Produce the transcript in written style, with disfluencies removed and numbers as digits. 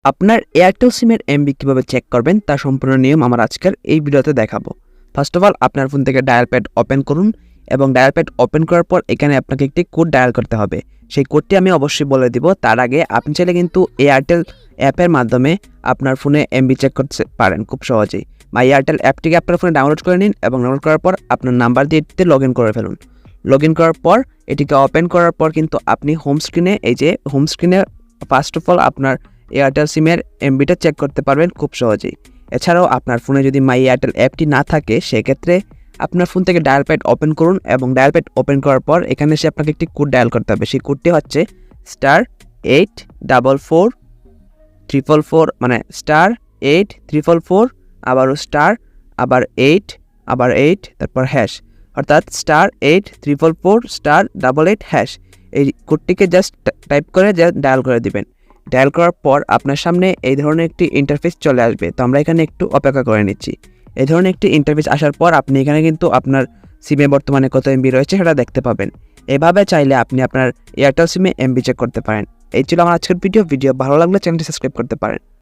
আপনার এয়ারটেল সিমের এমবি কীভাবে চেক করবেন তার সম্পূর্ণ নিয়ম আমার আজকের এই ভিডিওতে দেখাবো। ফার্স্ট অফ অল আপনার ফোন থেকে ডায়াল প্যাড ওপেন করুন এবং ডায়াল প্যাড ওপেন করার পর এখানে আপনাকে একটি কোড ডায়াল করতে হবে। সেই কোডটি আমি অবশ্যই বলে দিব। তার আগে আপনি চাইলে কিন্তু এয়ারটেল অ্যাপের মাধ্যমে আপনার ফোনে এমবি চেক করতে পারেন খুব সহজেই। বা এয়ারটেল অ্যাপটিকে আপনার ফোনে ডাউনলোড করে নিন এবং ডাউনলোড করার পর আপনার নাম্বার দিয়ে এটিতে লগ ইন করে ফেলুন। লগ ইন করার পর এটিকে ওপেন করার পর কিন্তু আপনি হোম স্ক্রিনে হোম স্ক্রিনে ফার্স্ট অফ অল আপনার এয়ারটেল সিমের এমবিটা চেক করতে পারবেন খুব সহজেই। এছাড়াও আপনার ফোনে যদি মাই এয়ারটেল অ্যাপটি না থাকে সেক্ষেত্রে আপনার ফোন থেকে ডায়াল প্যাড ওপেন করুন এবং ডায়াল প্যাড ওপেন করার পর এখানে এসে আপনাকে একটি কোড ডায়াল করতে হবে। সেই কোডটি হচ্ছে *84444 মানে *844 আবারও স্টার আবার 8 আবার 8 তারপর হ্যাশ, অর্থাৎ *84444*88#। এই কোডটিকে জাস্ট টাইপ করে ডায়াল করে দিবেন। ডায়াল করার পর আপনার সামনে এই ধরনের একটি ইন্টারফেস চলে আসবে। তো আমরা এখানে একটু অপেক্ষা করে নিচ্ছি। এই ধরনের একটি ইন্টারফেস আসার পর আপনি এখানে কিন্তু আপনার সিমে বর্তমানে কত এমবি রয়েছে সেটা দেখতে পাবেন। এভাবে চাইলে আপনি আপনার এয়ারটেল সিমে এমবি চেক করতে পারেন। এই ছিল আমার আজকের ভিডিও ভালো লাগলে চ্যানেলটি সাবস্ক্রাইব করতে পারেন।